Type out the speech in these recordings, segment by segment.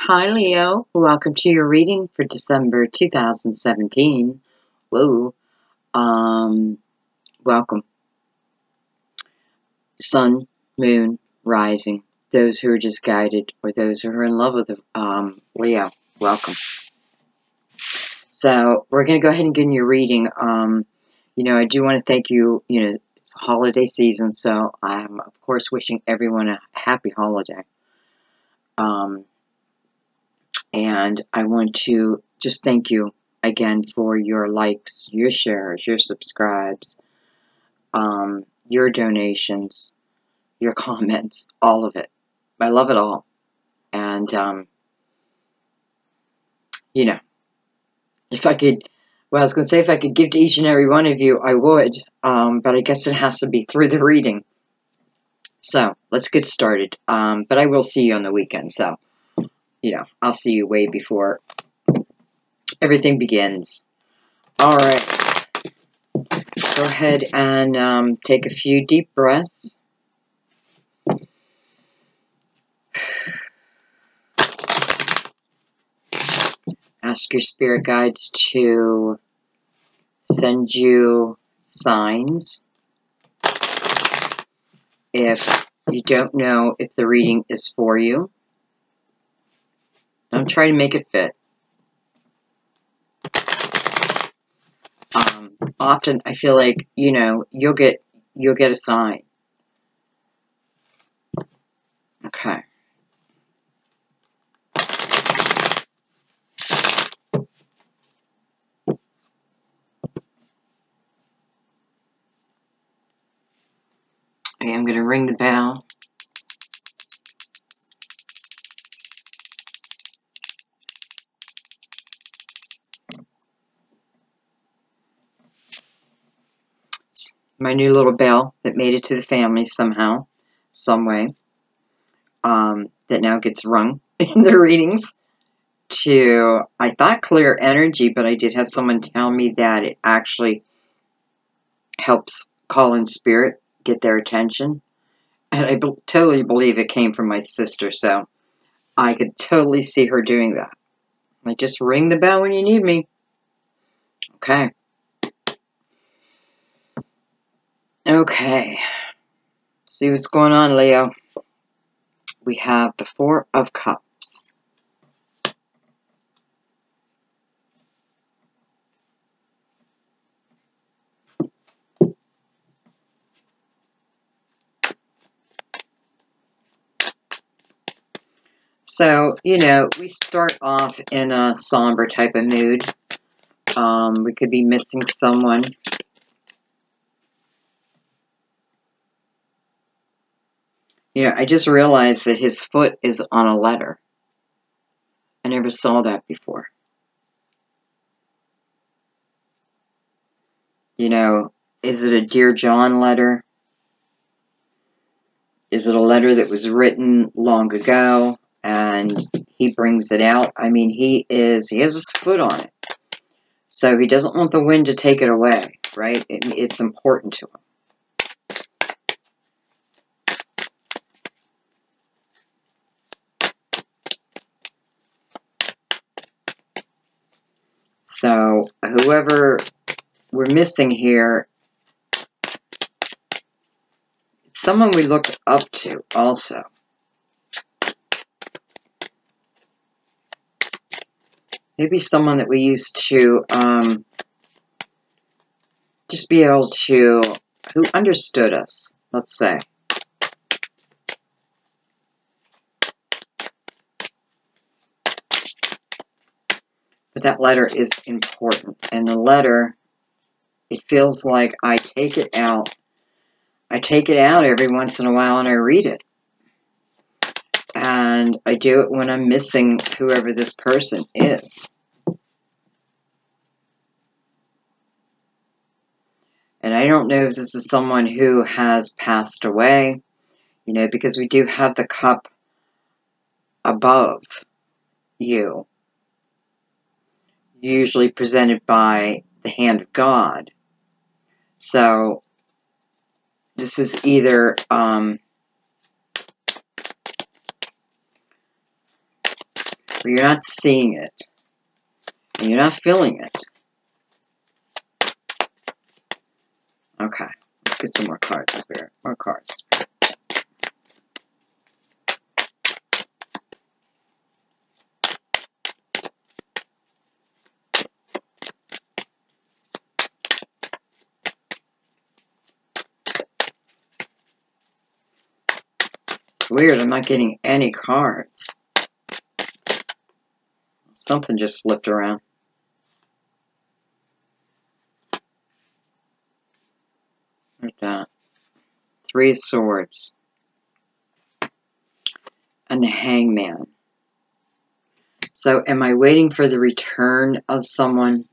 Hi, Leo. Welcome to your reading for December 2017. Whoa. Um, Welcome. Sun, moon, rising. Those who are just guided or those who are in love with Leo. Welcome. So we're going to go ahead and get in your reading. I do want to thank you. It's holiday season, so I'm, of course, wishing everyone a happy holiday. And I want to just thank you again for your likes, your shares, your subscribes, your donations, your comments, all of it. I love it all. And, if I could, I was going to say if I could give to each and every one of you, I would. But I guess it has to be through the reading. So let's get started. But I will see you on the weekend. So, I'll see you way before everything begins. All right. Go ahead and take a few deep breaths. Ask your spirit guides to send you signs. If you don't know if the reading is for you, don't try to make it fit. Often I feel like, you'll get a sign. Okay. I am going to ring the bell. My new little bell that made it to the family somehow, some way, that now gets rung in the readings to, I thought, clear energy, but I did have someone tell me that it actually helps call in spirit, get their attention. And I totally believe it came from my sister, so I could totally see her doing that. Like, just ring the bell when you need me. Okay. Okay. See what's going on, Leo. We have the Four of Cups. So, we start off in a somber type of mood. We could be missing someone. I just realized that his foot is on a letter. I never saw that before. Is it a Dear John letter? Is it a letter that was written long ago and he brings it out? I mean, he has his foot on it. So he doesn't want the wind to take it away, right? It's important to him. So whoever we're missing here, it's someone we look up to also. Maybe someone that we used to just be able to, who understood us, let's say. But that letter is important. And the letter, it feels like I take it out. I take it out every once in a while and I read it. And I do it when I'm missing whoever this person is. And I don't know if this is someone who has passed away, because we do have the cup above you, usually presented by the hand of God. So this is either but you're not seeing it. And you're not feeling it. Okay, let's get some more cards, Spirit. More cards. Weird, I'm not getting any cards. Something just flipped around. Like that. 3 of Swords. And the Hangman. So, am I waiting for the return of someone?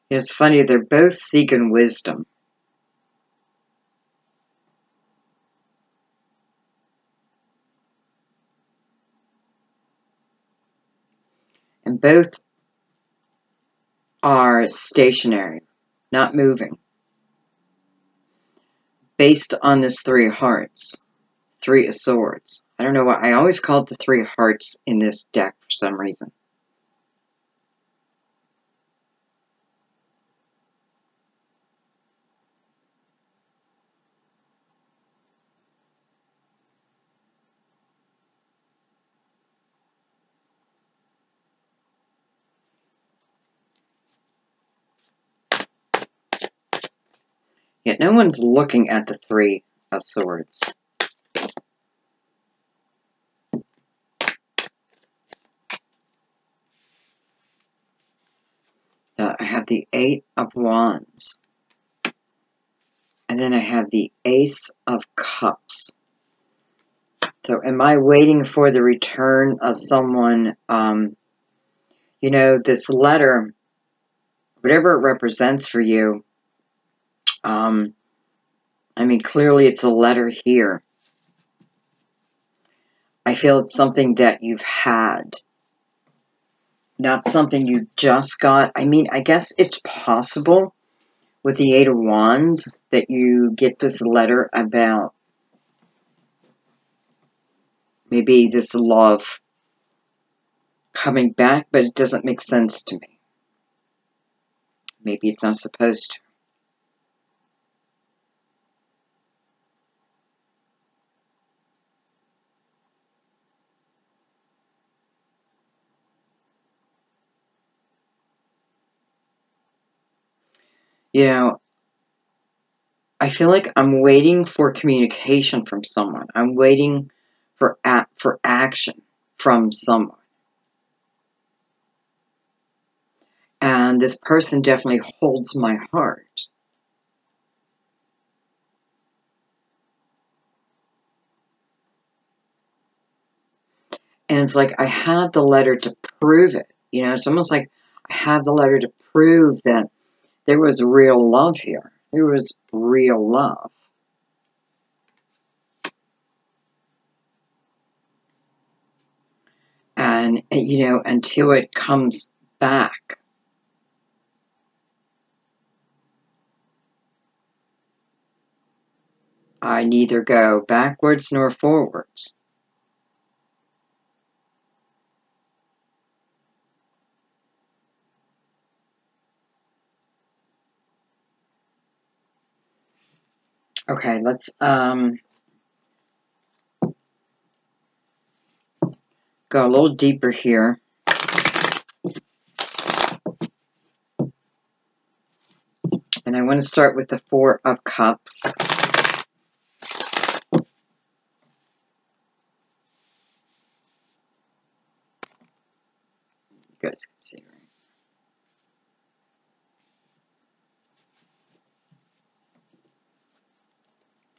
It's funny, they're both seeking wisdom. And both are stationary, not moving. Based on this 3 of Hearts, 3 of Swords. I don't know why, I always called the 3 of Hearts in this deck for some reason. Yet no one's looking at the 3 of Swords. I have the 8 of Wands. And then I have the Ace of Cups. So am I waiting for the return of someone? You know, this letter, whatever it represents for you, I mean, clearly it's a letter here. I feel it's something that you've had, not something you just got. I mean, I guess it's possible with the 8 of Wands that you get this letter about maybe this love coming back, but it doesn't make sense to me. Maybe it's not supposed to. You know, I feel like I'm waiting for communication from someone. I'm waiting for action from someone. And this person definitely holds my heart. And it's like I had the letter to prove it. You know, it's almost like I had the letter to prove that there was real love here. There was real love. And, you know, until it comes back, I neither go backwards nor forwards. Okay, let's go a little deeper here. And I want to start with the 4 of Cups. You guys can see, right?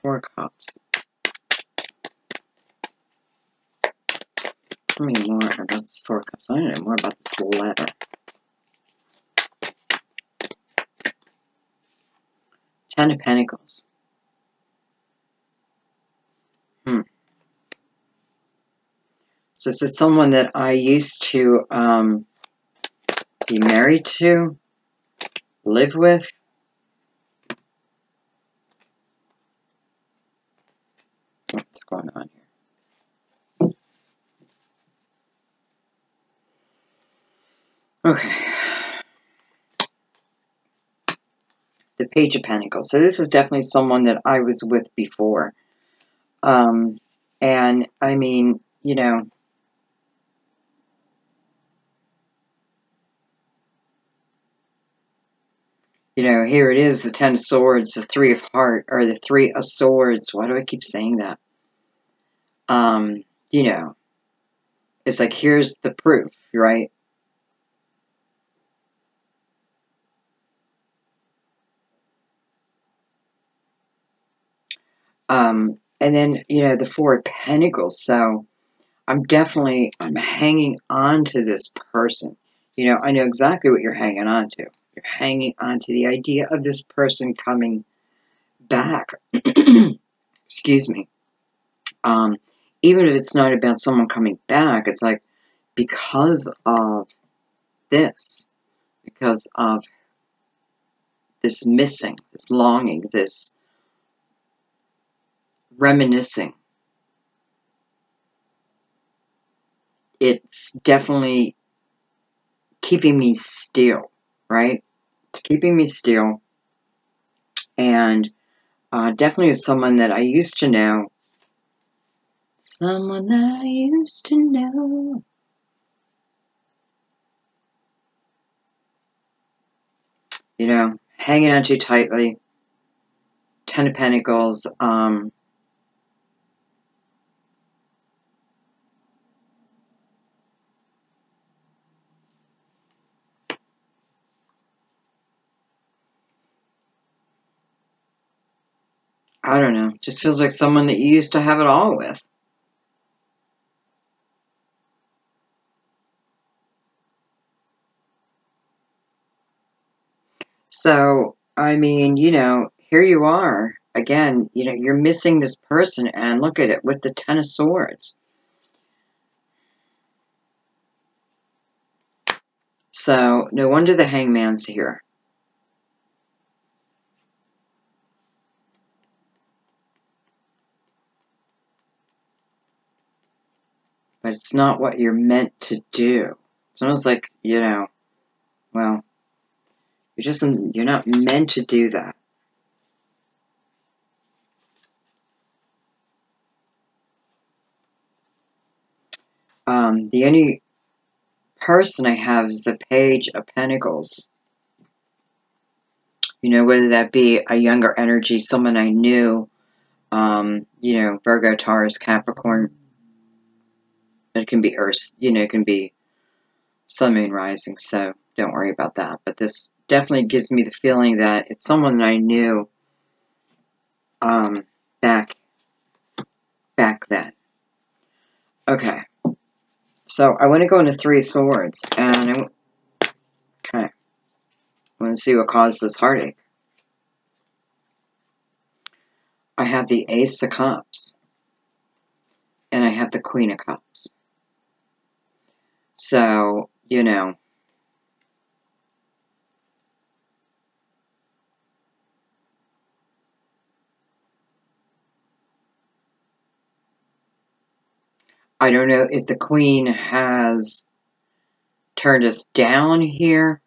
4 of Cups. Tell me more about this Four of Cups. I want to know more about this letter. Ten of Pentacles. So this is someone that I used to be married to, live with. What's going on here? Okay. The Page of Pentacles. So this is definitely someone that I was with before. And I mean, you know, here it is, the Ten of Swords, the Three of Hearts, or the Three of Swords. Why do I keep saying that? You know, it's like, here's the proof, right? And then, the Four of Pentacles. So I'm hanging on to this person. I know exactly what you're hanging on to. You're hanging on to the idea of this person coming back. Excuse me. Even if it's not about someone coming back, it's like, because of this, because of this missing, this longing, this reminiscing, it's definitely keeping me still, right? It's keeping me still. And definitely is someone that I used to know. Someone that I used to know. Hanging on too tightly. Ten of Pentacles. I don't know. Just feels like someone that you used to have it all with. So, I mean, here you are. Again, you're missing this person, and look at it with the Ten of Swords. So, no wonder the Hangman's here. But it's not what you're meant to do. It's almost like, well, you're not meant to do that. The only person I have is the Page of Pentacles. Whether that be a younger energy, someone I knew, Virgo, Taurus, Capricorn. It can be Earth, it can be Sun, Moon, Rising, so don't worry about that. But this definitely gives me the feeling that it's someone that I knew back then. Okay. So I want to go into Three of Swords, and I want to see what caused this heartache. I have the Ace of Cups, and I have the Queen of Cups. So, I don't know if the Queen has turned us down here,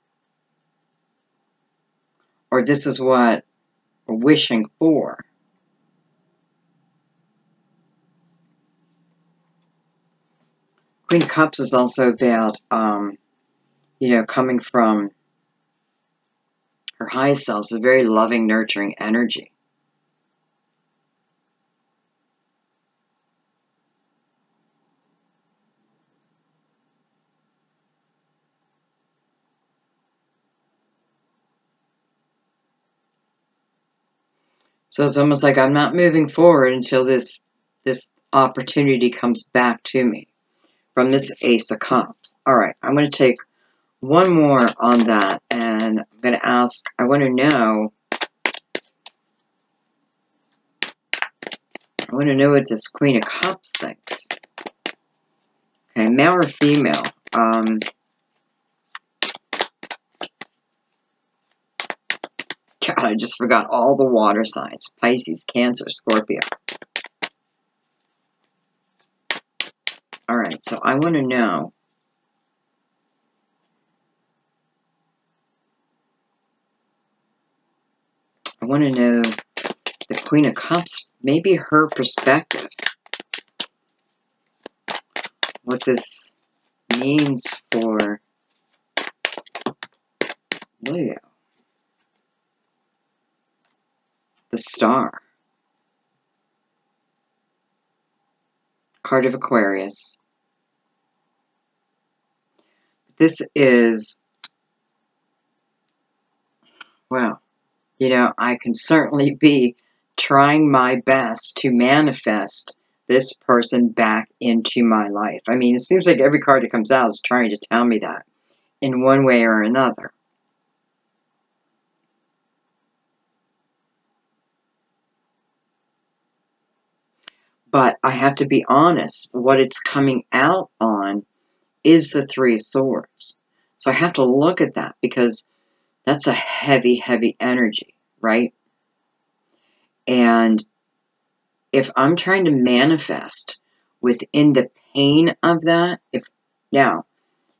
or this is what we're wishing for. Queen of Cups is also about, coming from her high self. It's a very loving, nurturing energy. So it's almost like I'm not moving forward until this opportunity comes back to me from this Ace of Cups. All right, I'm going to take one more on that, and I'm going to ask, I want to know what this Queen of Cups thinks. Okay, male or female? God, I just forgot all the water signs. Pisces, Cancer, Scorpio. All right, so I want to know. I want to know the Queen of Cups, maybe her perspective. What this means for Leo. The Star. Card of Aquarius. This is, well, you know, I can certainly be trying my best to manifest this person back into my life. I mean, it seems like every card that comes out is trying to tell me that in one way or another. But I have to be honest, what it's coming out on is the Three of Swords. So I have to look at that because that's a heavy, heavy energy, right? And if I'm trying to manifest within the pain of that, now,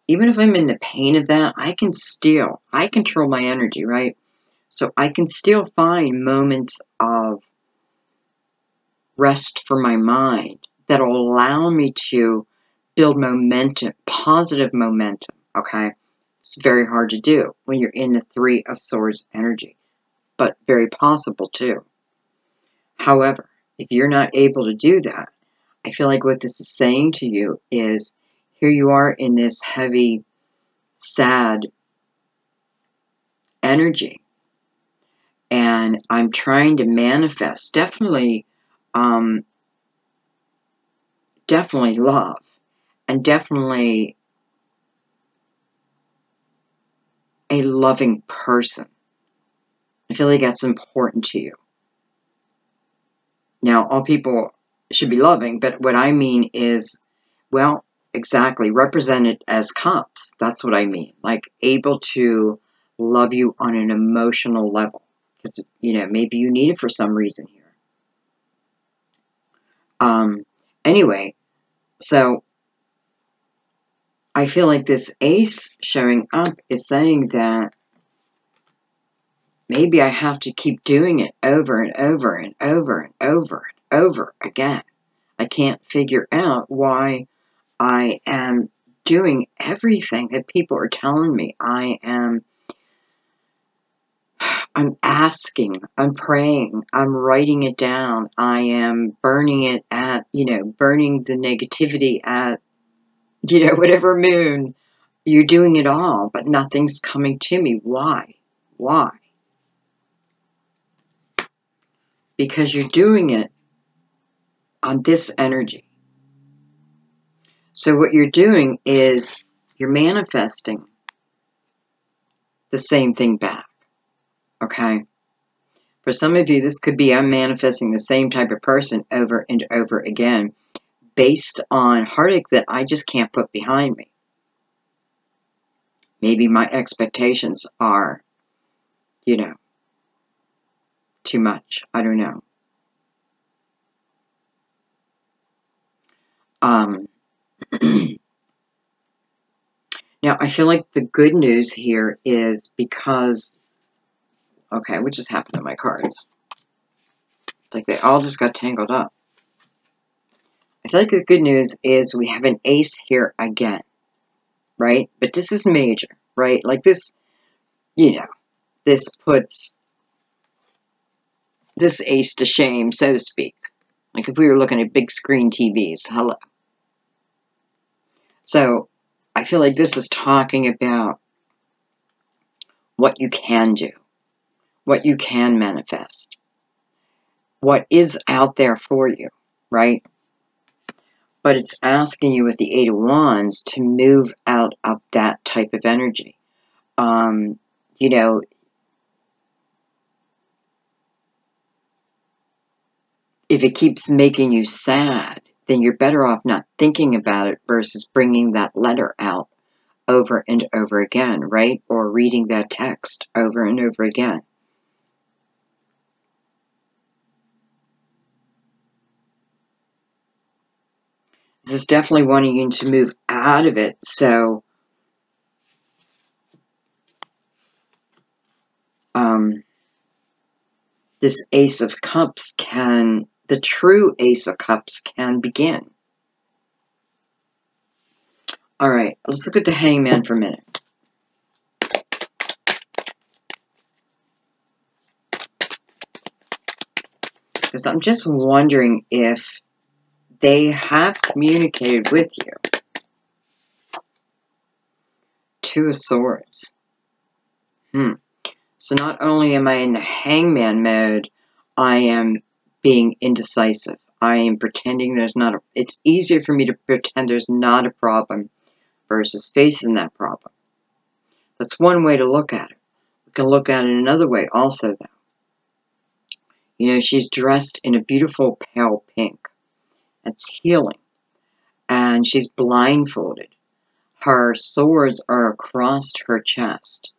even if I'm in the pain of that, I control my energy, right? So I can still find moments of rest for my mind that'll allow me to build momentum, positive momentum, okay? It's very hard to do when you're in the Three of Swords energy, but very possible too. However, if you're not able to do that, I feel like what this is saying to you is, here you are in this heavy, sad energy, and I'm trying to manifest definitely love, and definitely a loving person. I feel like that's important to you. Now, all people should be loving, but what I mean is, well, exactly, represented as cups. That's what I mean. Like, able to love you on an emotional level. Because, you know, maybe you need it for some reason here. Anyway, so I feel like this Ace showing up is saying that maybe I have to keep doing it over and over and over and over and over again. I can't figure out why I am doing everything that people are telling me. I'm asking, I'm praying, I'm writing it down, I am burning it at, burning the negativity at, whatever moon. You're doing it all, but nothing's coming to me. Why? Why? Because you're doing it on this energy. So what you're doing is you're manifesting the same thing back. Okay? For some of you, this could be I'm manifesting the same type of person over and over again based on heartache that I just can't put behind me. Maybe my expectations are, too much. I don't know. Now, I feel like the good news here is because, okay, what just happened to my cards? It's like they all just got tangled up. I feel like the good news is we have an ace here again, right? But this is major, right? Like this, this puts this ace to shame, so to speak. Like if we were looking at big screen TVs, hello. So I feel like this is talking about what you can do, what you can manifest, what is out there for you, right? But it's asking you with the Eight of Wands to move out of that type of energy. You know, if it keeps making you sad, then you're better off not thinking about it versus bringing that letter out over and over again, right? Or reading that text over and over again. This is definitely wanting you to move out of it. So, this Ace of Cups the true Ace of Cups can begin. All right, let's look at the Hangman for a minute. Because I'm just wondering if they have communicated with you. Two of Swords. So not only am I in the Hangman mode, I am being indecisive. I am pretending there's not a... It's easier for me to pretend there's not a problem versus facing that problem. That's one way to look at it. We can look at it another way also, though. You know, she's dressed in a beautiful pale pink. That's healing. And she's blindfolded. Her swords are across her chest.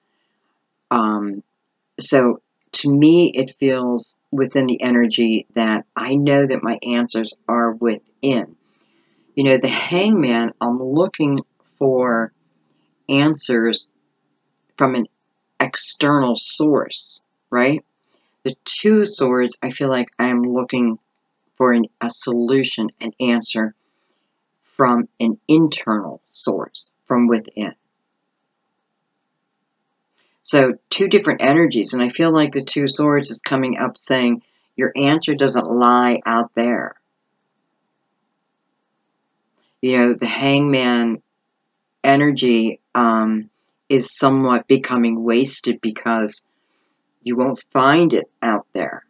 So, to me, it feels within the energy that I know that my answers are within. You know, the Hangman, I'm looking for answers from an external source, right? The Two of Swords, I feel like I'm looking for a solution, an answer from an internal source, from within. So, two different energies, and I feel like the Two of Swords is coming up saying, your answer doesn't lie out there. You know, the Hangman energy is somewhat becoming wasted because you won't find it out there.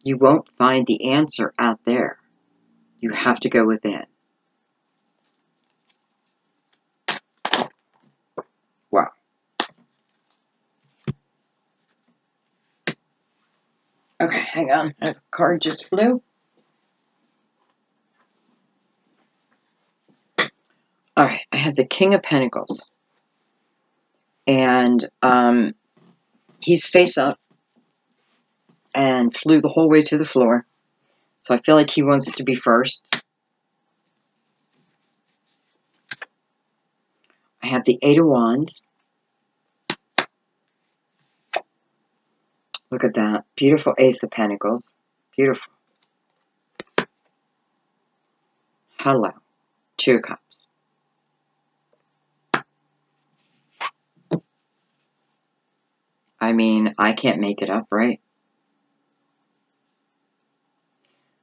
You won't find the answer out there. You have to go within. Wow. Okay, hang on. A card just flew. Alright, I had the King of Pentacles. And he's face up and flew the whole way to the floor. So I feel like he wants to be first. I have the Eight of Wands. Look at that. Beautiful Ace of Pentacles. Beautiful. Hello. Two of Cups. I mean, I can't make it up, right?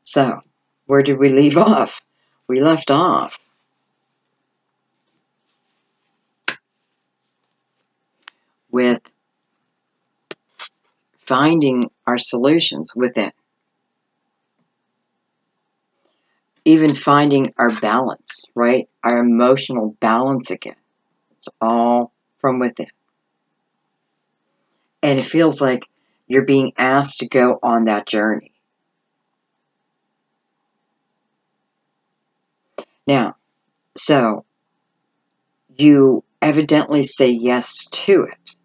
So, where did we leave off? We left off with finding our solutions within. Even finding our balance, right? Our emotional balance again. It's all from within. And it feels like you're being asked to go on that journey. Now, so you evidently say yes to it.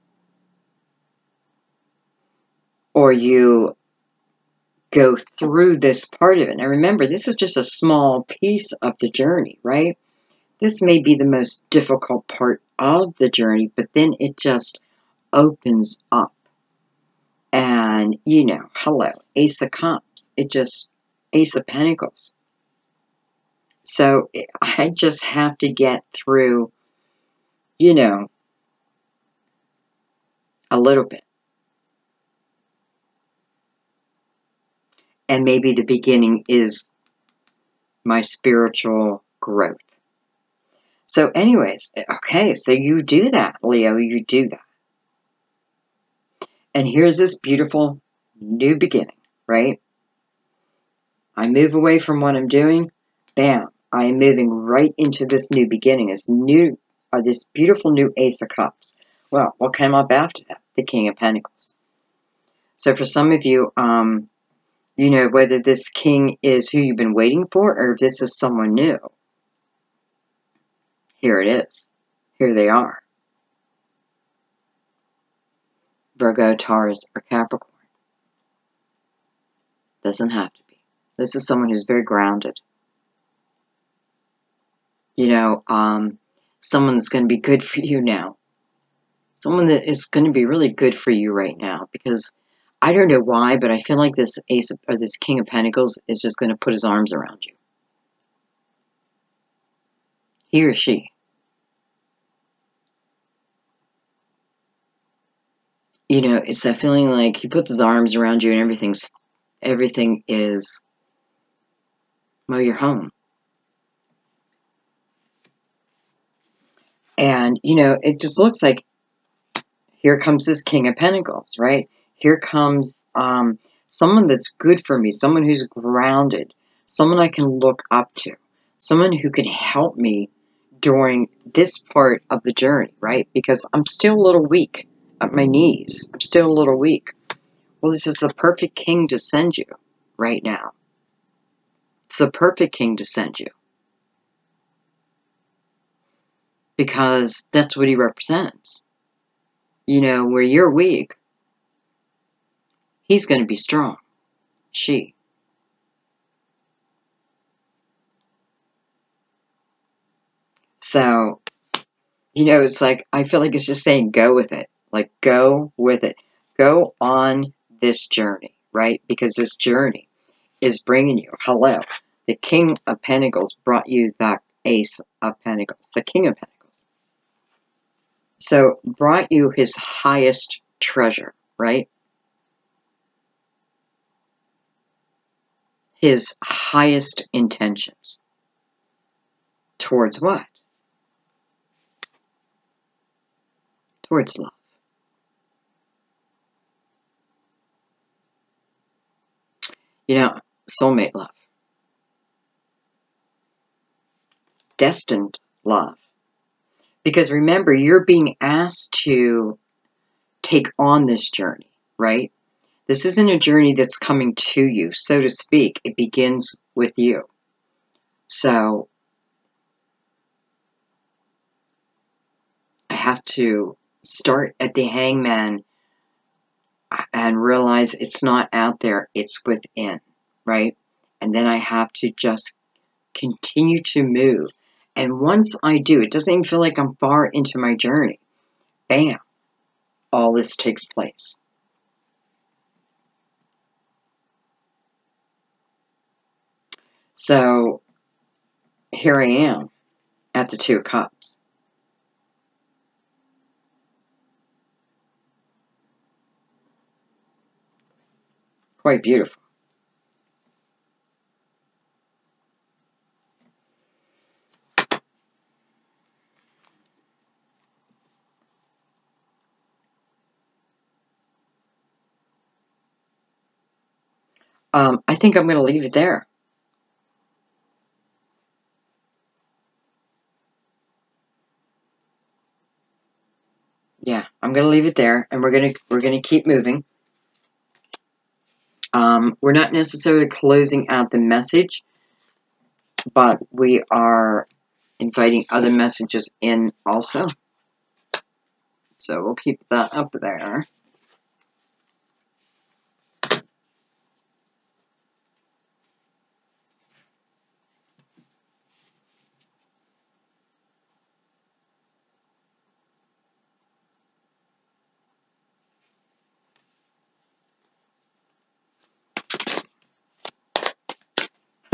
Or you go through this part of it. Now remember, this is just a small piece of the journey, right? This may be the most difficult part of the journey, but then it just opens up. And, you know, hello, Ace of Cups. It just, Ace of Pentacles. So I just have to get through, you know, a little bit. And maybe the beginning is my spiritual growth. So anyways, okay, so you do that, Leo, you do that. And here's this beautiful new beginning, right? I move away from what I'm doing, bam, I am moving right into this new beginning, this beautiful new Ace of Cups. Well, what came up after that? The King of Pentacles. So for some of you, you know, whether this king is who you've been waiting for or if this is someone new. Here it is. Here they are. Virgo, Taurus, or Capricorn. Doesn't have to be. This is someone who's very grounded. You know, someone that's going to be good for you now. Someone that is going to be really good for you right now. Because I don't know why, but I feel like this this King of Pentacles is just going to put his arms around you. He or she. You know, it's that feeling like he puts his arms around you and everything is, well, you're home. And, you know, it just looks like here comes this King of Pentacles, right? Here comes someone that's good for me, someone who's grounded, someone I can look up to, someone who can help me during this part of the journey, right? Because I'm still a little weak at my knees. I'm still a little weak. Well, this is the perfect king to send you right now. It's the perfect king to send you. Because that's what he represents. You know, where you're weak, he's going to be strong. She. So, you know, it's like, I feel like it's just saying go with it. Like, go with it. Go on this journey, right? Because this journey is bringing you, hello, the King of Pentacles brought you the Ace of Pentacles, the King of Pentacles. So, brought you his highest treasure, right? His highest intentions. Towards what? Towards love. You know, soulmate love. Destined love. Because remember, you're being asked to take on this journey, right? This isn't a journey that's coming to you, so to speak. It begins with you. So, I have to start at the hangman and realize it's not out there, it's within, right? And then I have to just continue to move. And once I do, it doesn't even feel like I'm far into my journey. Bam! All this takes place. So, here I am at the Two of Cups. Quite beautiful. I think I'm going to leave it there. Yeah, I'm going to leave it there, and we're going to keep moving. We're not necessarily closing out the message, but we are inviting other messages in also. So we'll keep that up there.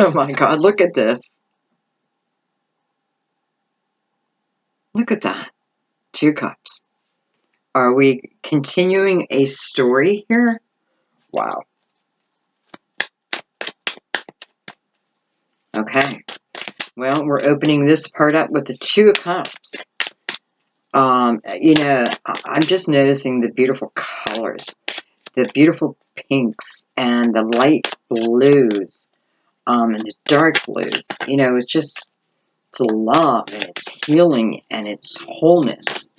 Oh my God, look at this. Look at that. Two cups. Are we continuing a story here? Wow. Okay. Well, we're opening this part up with the Two of Cups. You know, I'm just noticing the beautiful colors, the beautiful pinks and the light blues. And the dark blues, you know, it's love and it's healing and it's wholeness.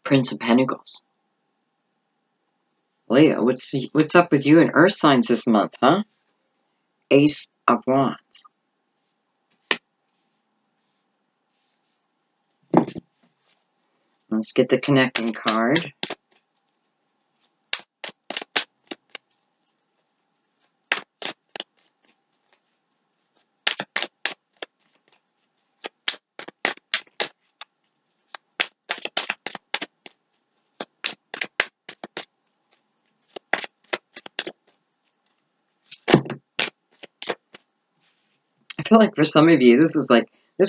Prince of Pentacles. Leo, what's up with you and Earth signs this month, huh? Ace of Wands. Let's get the connecting card. I feel like for some of you, this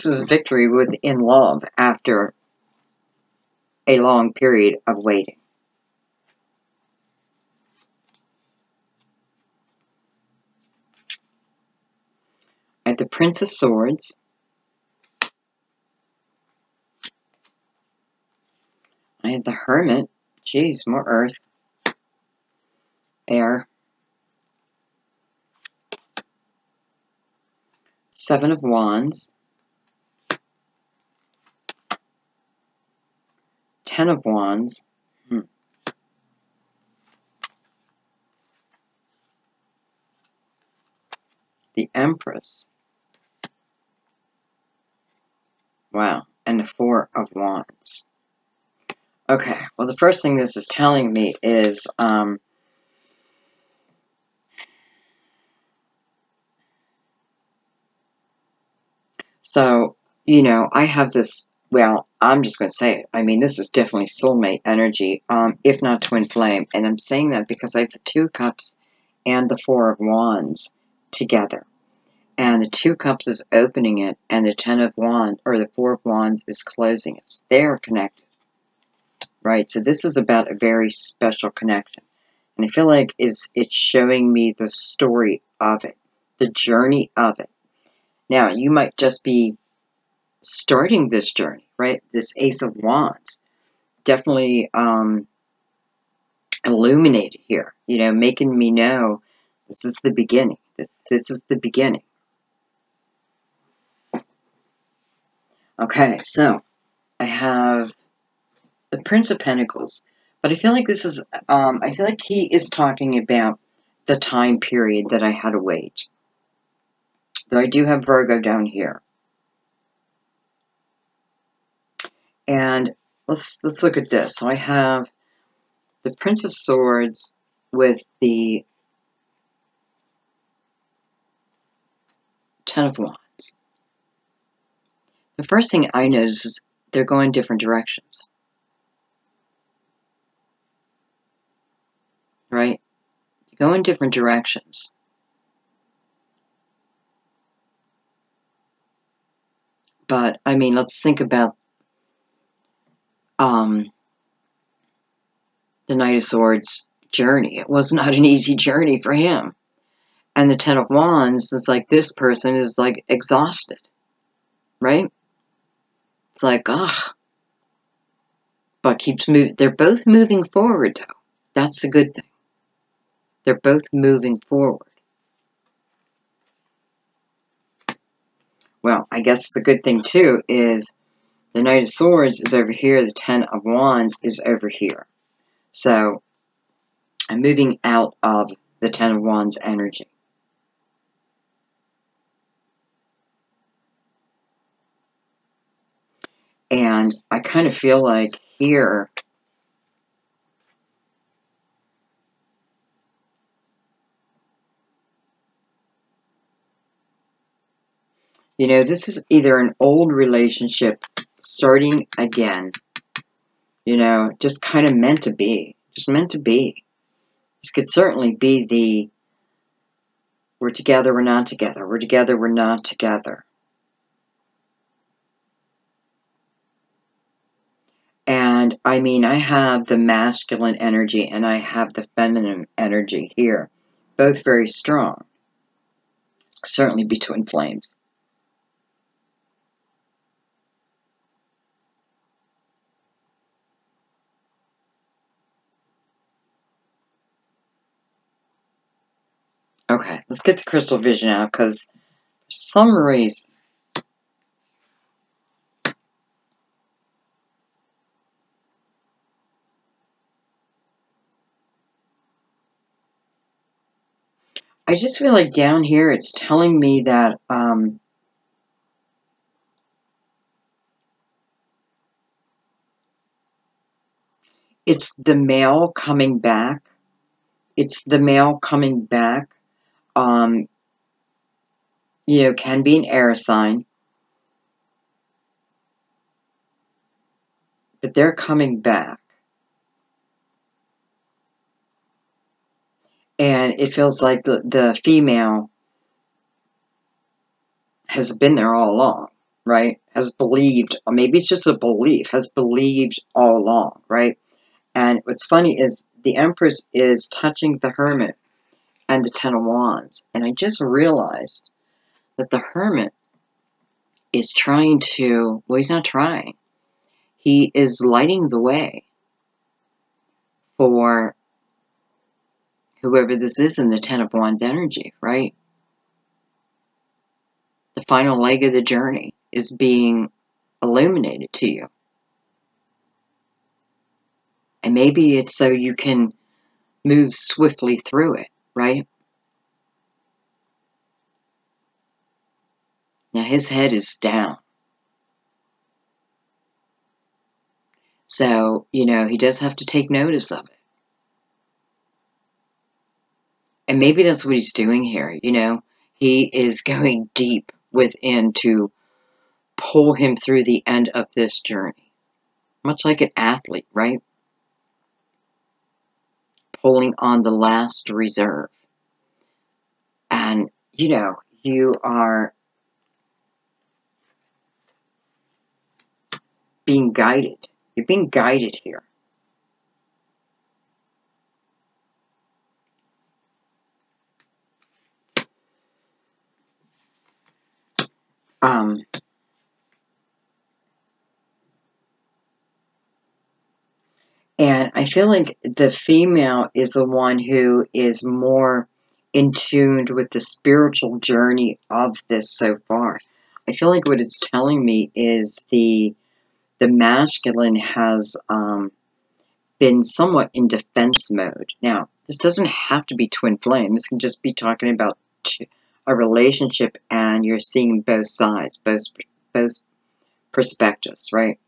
is victory within love after a long period of waiting. I have the Prince of Swords. I have the Hermit. Jeez, more earth. Air. Seven of Wands. 10 of Wands. The Empress. Wow. And the Four of Wands. Okay, well, the first thing this is telling me is, so, you know, I have this, well, I'm just going to say it. I mean, this is definitely soulmate energy, if not twin flame. And I'm saying that because I have the Two Cups and the Four of Wands together. And the Two Cups is opening it, and the Ten of Wands, or the Four of Wands, is closing it. They're connected. Right, so this is about a very special connection. And I feel like it's showing me the story of it, the journey of it. Now, you might just be starting this journey, right? This Ace of Wands. Definitely illuminated here, you know, making me know this is the beginning. This is the beginning. Okay, so I have the Prince of Pentacles. But I feel like this is, I feel like he is talking about the time period that I had to wait. Though I do have Virgo down here. And let's look at this. So I have the Prince of Swords with the Ten of Wands. The first thing I notice is they're going different directions. Right? They go in different directions. But, I mean, let's think about the Knight of Swords journey. It was not an easy journey for him. And the Ten of Wands is like, this person is like exhausted. Right? It's like, ugh. But keeps moving. They're both moving forward, though. That's the good thing. They're both moving forward. Well, I guess the good thing, too, is the Knight of Swords is over here. The Ten of Wands is over here. So, I'm moving out of the Ten of Wands energy. And I kind of feel like here, you know, this is either an old relationship starting again, you know, just kind of meant to be. Just meant to be. This could certainly be the we're together, we're not together. We're together, we're not together. And, I mean, I have the masculine energy and I have the feminine energy here. Both very strong. Certainly be twin flames. Okay, let's get the crystal vision out, because for some reason, I just feel like down here it's telling me that it's the male coming back. It's the male coming back. You know, can be an air sign, but they're coming back. And it feels like the female has been there all along, right? Has believed, or maybe it's just a belief, has believed all along, right? And what's funny is the Empress is touching the Hermit and the Ten of Wands. And I just realized that the Hermit is trying to, well, he's not trying. He is lighting the way for whoever this is in the Ten of Wands energy, right? The final leg of the journey is being illuminated to you. And maybe it's so you can move swiftly through it, right? Now his head is down. So, you know, he does have to take notice of it. And maybe that's what he's doing here, you know. He is going deep within to pull him through the end of this journey. Much like an athlete, right? Pulling on the last reserve. And, you know, you are being guided. You're being guided here. And I feel like the female is the one who is more in tune with the spiritual journey of this so far. I feel like what it's telling me is the masculine has been somewhat in defense mode. Now, this doesn't have to be twin flame. This can just be talking about a relationship, and you're seeing both sides, both perspectives, right?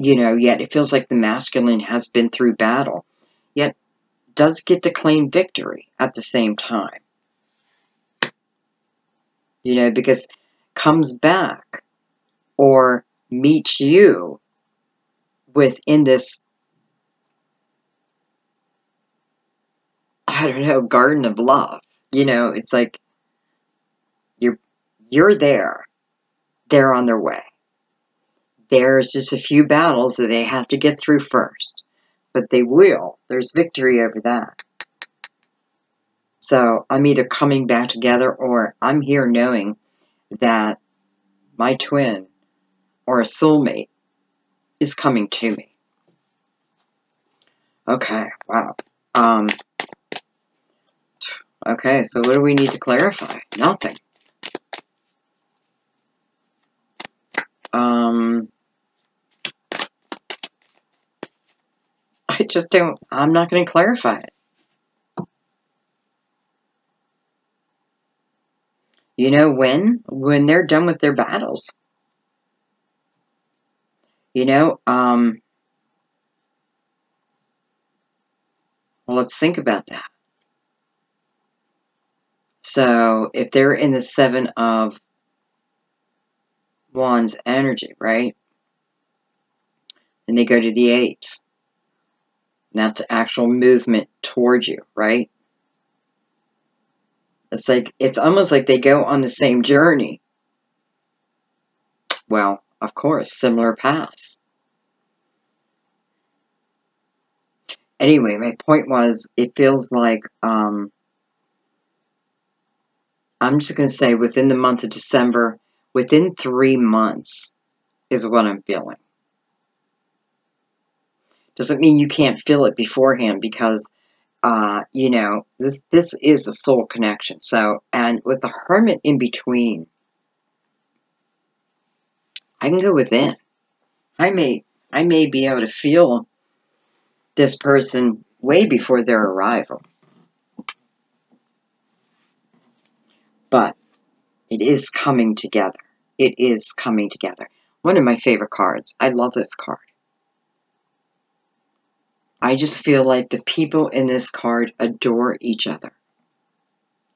You know, yet it feels like the masculine has been through battle, yet does get to claim victory at the same time. You know, because comes back or meets you within this, I don't know, garden of love. You know, it's like you're there. They're on their way. There's just a few battles that they have to get through first. But they will. There's victory over that. So I'm either coming back together, or I'm here knowing that my twin or a soulmate is coming to me. Okay, wow. Okay, so what do we need to clarify? Nothing. I just don't, I'm not going to clarify it. You know when? When they're done with their battles. You know, well, let's think about that. So, if they're in the Seven of Wands energy, right? Then they go to the Eight. That's actual movement towards you, right? It's like, it's almost like they go on the same journey. Well, of course, similar paths. Anyway, my point was, it feels like, I'm just going to say within the month of December, within 3 months is what I'm feeling. Doesn't mean you can't feel it beforehand, because you know, this is a soul connection. So, and with the Hermit in between, I can go within. I may be able to feel this person way before their arrival. But it is coming together. It is coming together. One of my favorite cards. I love this card. I just feel like the people in this card adore each other,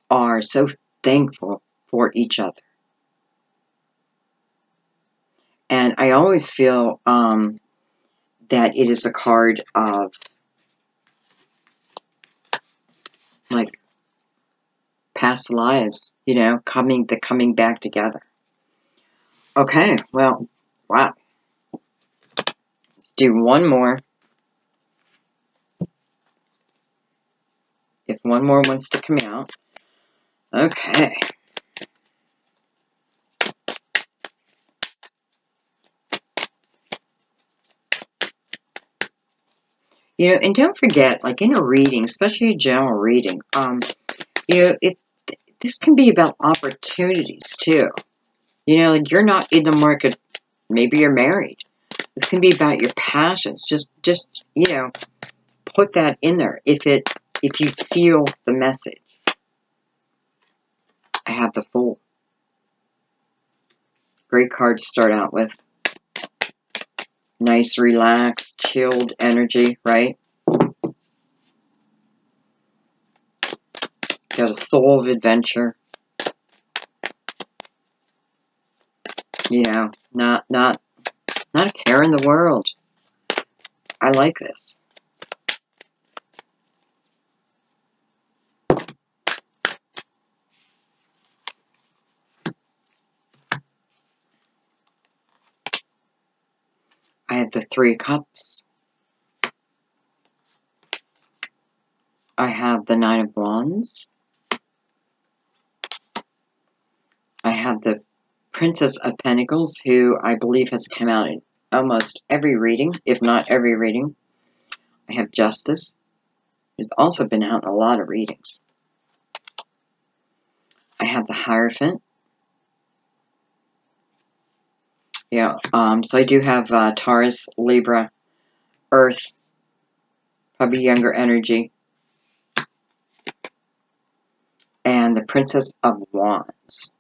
are so thankful for each other. And I always feel that it is a card of, like, past lives, you know, coming back together. Okay, well, wow. Let's do one more. If one more wants to come out. Okay. You know, and don't forget, like in a reading, especially a general reading, you know, this can be about opportunities too. You know, like, you're not in the market, maybe you're married. This can be about your passions. Just you know, put that in there if you feel the message. I have the Fool. Great card to start out with. Nice, relaxed, chilled energy, right? Got a soul of adventure. You know, not a care in the world. I like this. I have the Three of Cups. I have the Nine of Wands. I have the Princess of Pentacles, who I believe has come out in almost every reading, if not every reading. I have Justice, who's also been out in a lot of readings. I have the Hierophant. Yeah, so I do have Taurus, Libra, Earth, probably younger energy, and the Princess of Wands.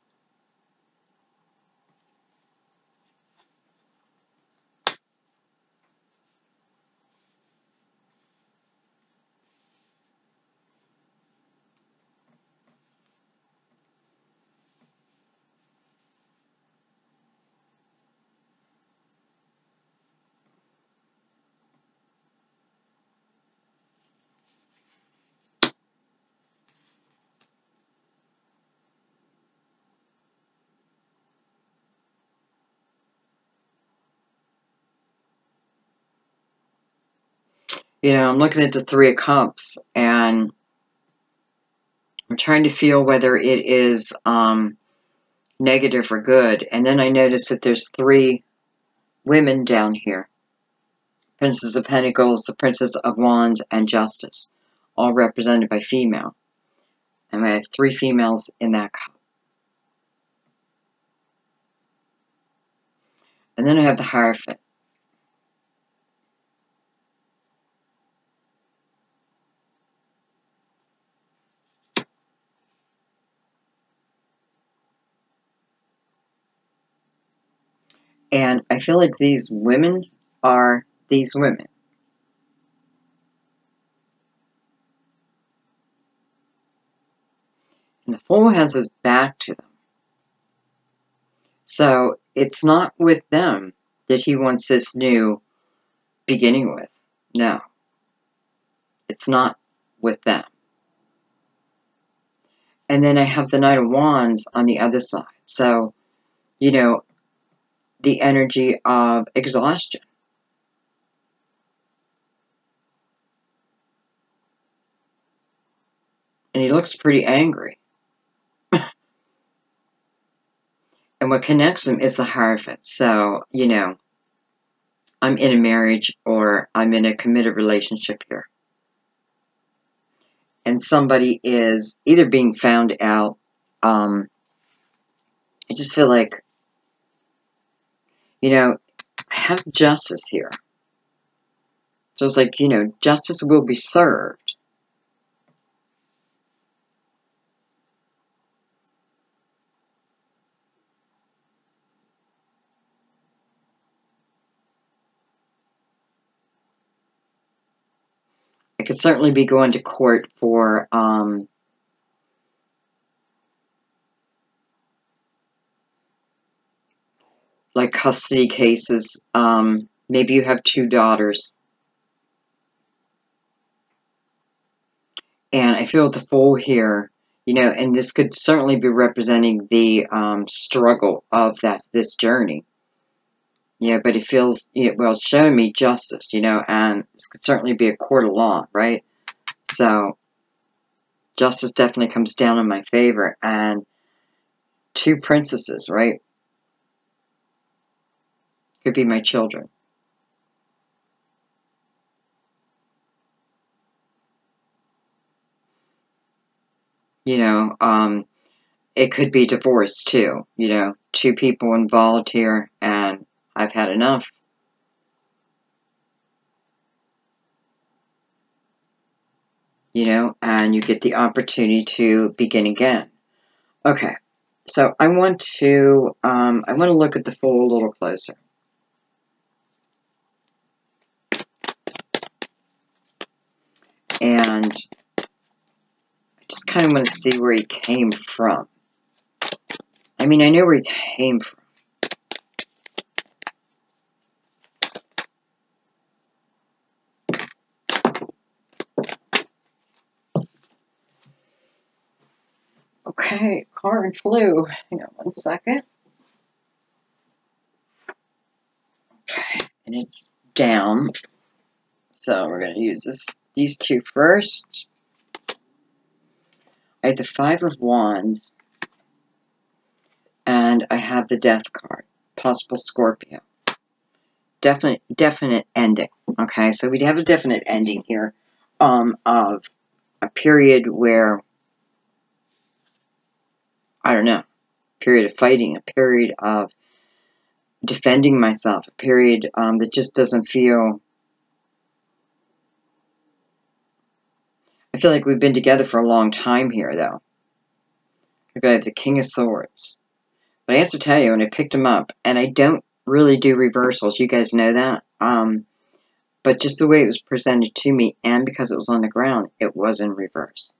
You know, I'm looking at the Three of Cups, and I'm trying to feel whether it is negative or good. And then I notice that there's three women down here. Princess of Pentacles, the Princess of Wands, and Justice, all represented by female. And I have three females in that cup. And then I have the Hierophant. And I feel like these women are these women. And the Fool has his back to them. So it's not with them that he wants this new beginning with. No. It's not with them. And then I have the Knight of Wands on the other side. So, you know, the energy of exhaustion. And he looks pretty angry. And what connects him is the Hierophant. So, you know, I'm in a marriage or I'm in a committed relationship here. And somebody is either being found out. I just feel like, you know, I have justice here. So it's like, you know, justice will be served. I could certainly be going to court for, like custody cases. Maybe you have 2 daughters. And I feel the Fool here, you know, and this could certainly be representing the struggle of this journey. Yeah, but it feels, you know, well, it's showing me justice, you know, and this could certainly be a court of law, right? So justice definitely comes down in my favor. And 2 princesses, right? Could be my children. You know, it could be divorce too, you know, 2 people involved here, and I've had enough. You know, and you get the opportunity to begin again. Okay, so I want to look at the Fool a little closer. And I just kind of want to see where he came from. I mean, I know where he came from. Okay, card flew. Hang on one second. Okay, and it's down. So we're going to use these 2 first. I have the 5 of Wands, and I have the Death card. Possible Scorpio. Definite ending. Okay, so we'd have a definite ending here of a period where, I don't know, period of fighting, a period of defending myself, a period that just doesn't feel... I feel like we've been together for a long time here, though. I have the King of Swords. But I have to tell you, when I picked him up, and I don't really do reversals, you guys know that, but just the way it was presented to me, and because it was on the ground, it was in reverse.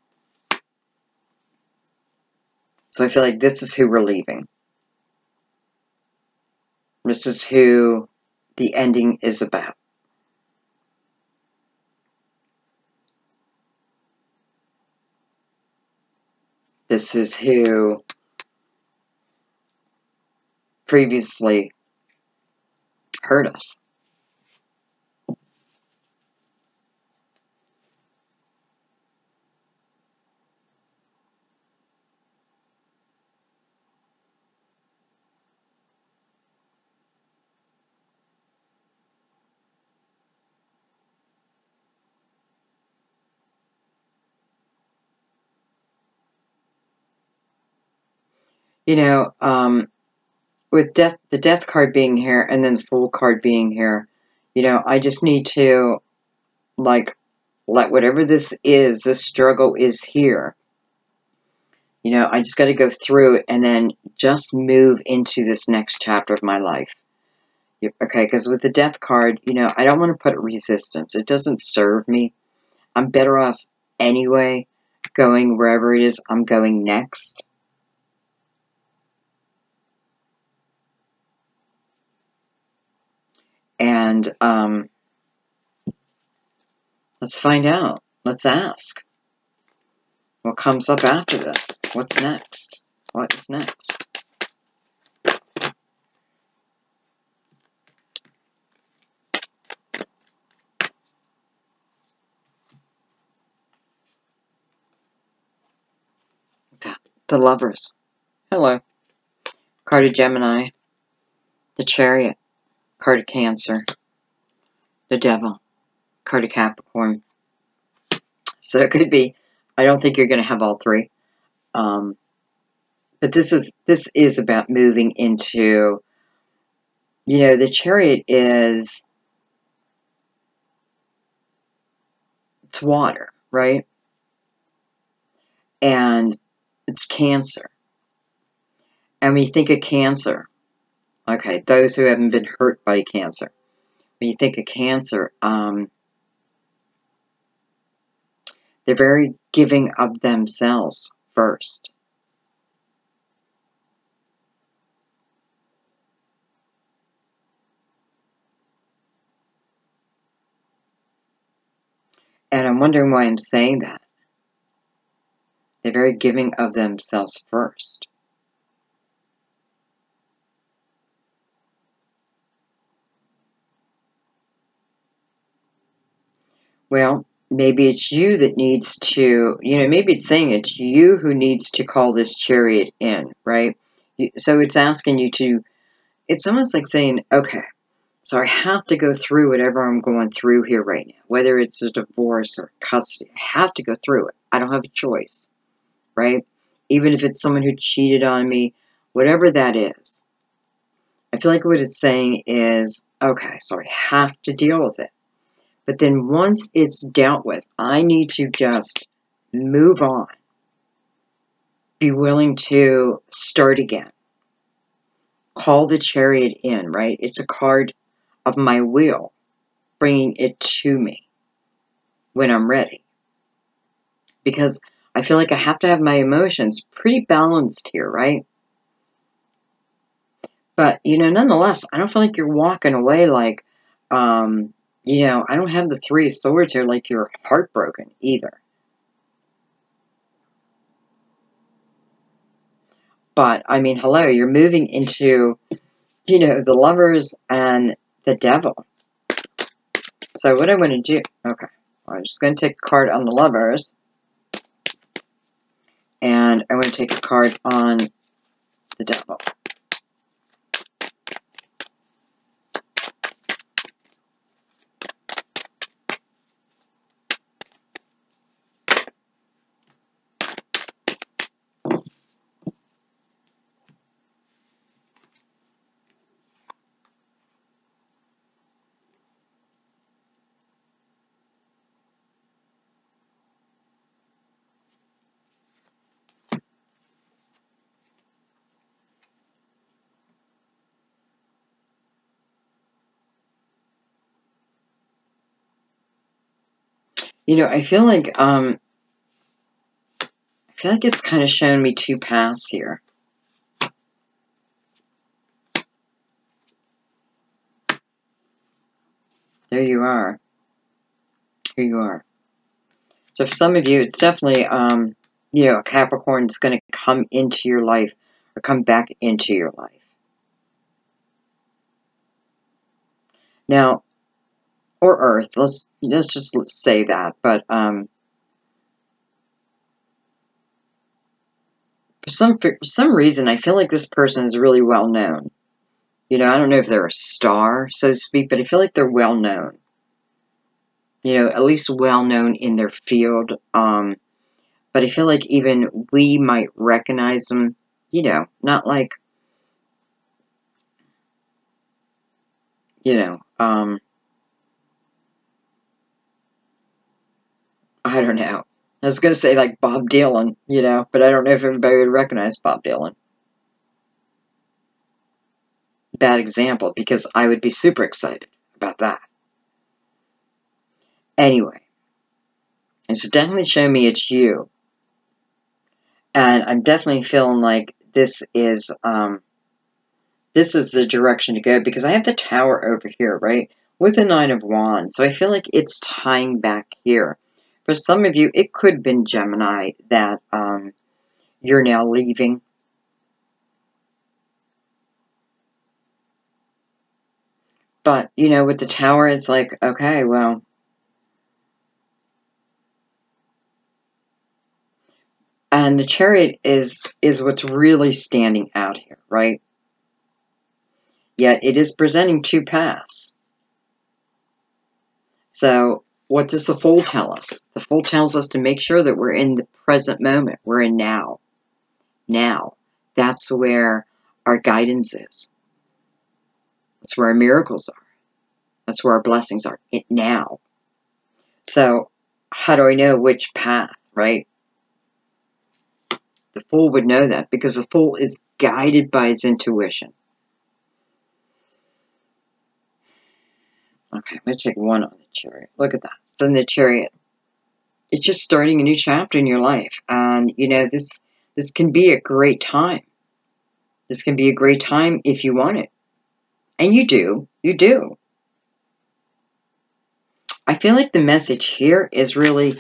So I feel like this is who we're leaving. This is who the ending is about. This is who previously hurt us. You know, with the Death card being here and then the Fool card being here, you know, I just need to, like, let whatever this struggle is here. You know, I just got to go through it and then just move into this next chapter of my life. Okay, because with the Death card, you know, I don't want to put resistance. It doesn't serve me. I'm better off anyway going wherever it is I'm going next. And let's find out. Let's ask. What comes up after this? What's next? What is next? The Lovers. Hello. Card of Gemini. The Chariot. Card of Cancer. the Devil, card of Capricorn. So it could be, I don't think you're going to have all three. But this is about moving into, the Chariot is, it's water, right? And it's Cancer. And when you think of Cancer, okay, those who haven't been hurt by Cancer, when you think of Cancer, they're very giving of themselves first. And I'm wondering why I'm saying that. They're very giving of themselves first. Well, maybe it's you that needs to, maybe it's saying it's you who needs to call this Chariot in, right? So it's asking you to, it's almost like saying, okay, so I have to go through whatever I'm going through here right now, whether it's a divorce or custody. I have to go through it. I don't have a choice, right? Even if it's someone who cheated on me, whatever that is. I feel like what it's saying is, okay, so I have to deal with it. But then once it's dealt with, I need to just move on. Be willing to start again. Call the Chariot in, right? It's a card of my will, bringing it to me when I'm ready. Because I feel like I have to have my emotions pretty balanced here, right? But, nonetheless, I don't feel like you're walking away like, I don't have the Three of Swords here like you're heartbroken either. But, I mean, hello, you're moving into, the Lovers and the Devil. So what I'm going to do, okay, I'm just going to take a card on the Lovers. And I'm going to take a card on the Devil. I feel like it's kind of showing me two paths here. There you are. Here you are. So for some of you, it's definitely, a Capricorn is going to come into your life or come back into your life. Now, or Earth, let's just say that, but for some reason, I feel like this person is really well known. I don't know if they're a star, so to speak, but I feel like they're well known. At least well known in their field. But I feel like even we might recognize them, not like, I don't know. I was going to say like Bob Dylan, but I don't know if everybody would recognize Bob Dylan. Bad example, because I would be super excited about that. Anyway, it's definitely showing me it's you. And I'm definitely feeling like this is the direction to go, because I have the Tower over here, right, with the Nine of Wands. So I feel like it's tying back here. For some of you, it could have been Gemini that you're now leaving. But, with the Tower, it's like, okay, well, and the Chariot is what's really standing out here, right? Yet it is presenting two paths. So what does the Fool tell us? The Fool tells us to make sure that we're in the present moment. We're in now. Now. That's where our guidance is. That's where our miracles are. That's where our blessings are. Now. So how do I know which path, right? The Fool would know that because the Fool is guided by his intuition. Okay, I'm going to take one on the Chariot. Look at that. So in the Chariot, it's just starting a new chapter in your life. And, you know, this can be a great time. This can be a great time if you want it. And you do. You do. I feel like the message here is really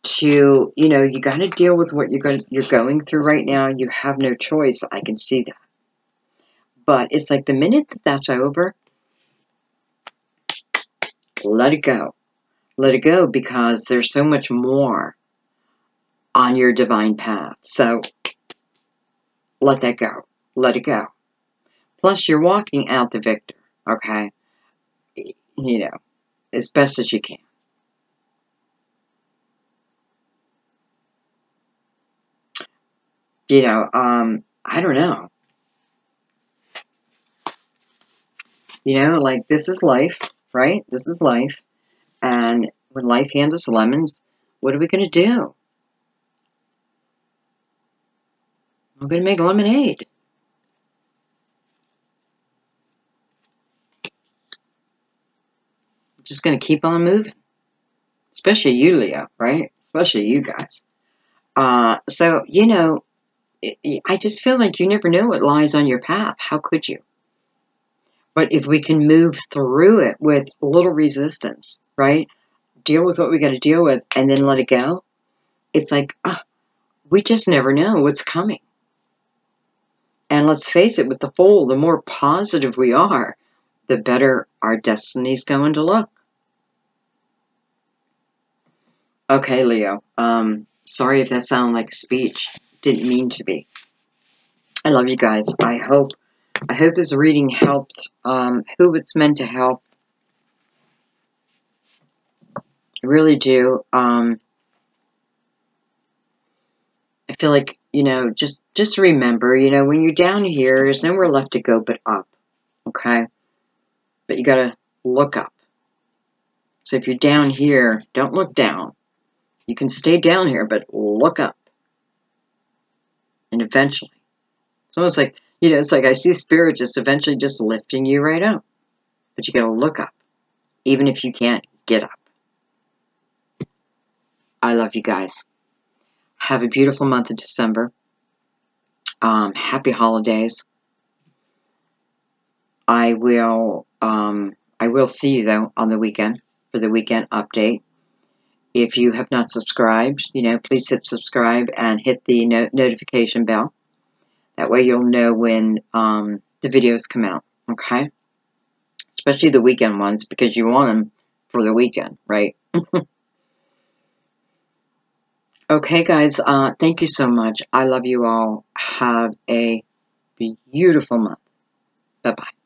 to, you know, you got to deal with what you're going through right now. You have no choice. I can see that. But it's like the minute that that's over, let it go. Let it go because there's so much more on your divine path. So let that go. Let it go. Plus, you're walking out the victor, okay? You know, as best as you can. You know, I don't know. You know, like, this is life, right? This is life. And when life hands us lemons, what are we going to do? We're going to make lemonade. Just going to keep on moving. Especially you, Leo, right? Especially you guys. So, you know, I just feel like you never know what lies on your path. How could you? But if we can move through it with little resistance, right? Deal with what we got to deal with and then let it go. It's like, we just never know what's coming. And let's face it, with the Fool, the more positive we are, the better our destiny's going to look. Okay, Leo. Sorry if that sounded like a speech. Didn't mean to be. I love you guys. I hope this reading helps who it's meant to help. I really do. I feel like, you know, just remember, you know, when you're down here, there's nowhere left to go but up. Okay? But you gotta look up. So if you're down here, don't look down. You can stay down here, but look up. And eventually. It's almost like, you know, it's like I see Spirit just eventually just lifting you right up. But you gotta look up. Even if you can't get up. I love you guys. Have a beautiful month of December. Happy holidays. I will see you though on the weekend for the weekend update. If you have not subscribed, you know, please hit subscribe and hit the notification bell. That way you'll know when the videos come out, okay? Especially the weekend ones because you want them for the weekend, right? Okay, guys, thank you so much. I love you all. Have a beautiful month. Bye-bye.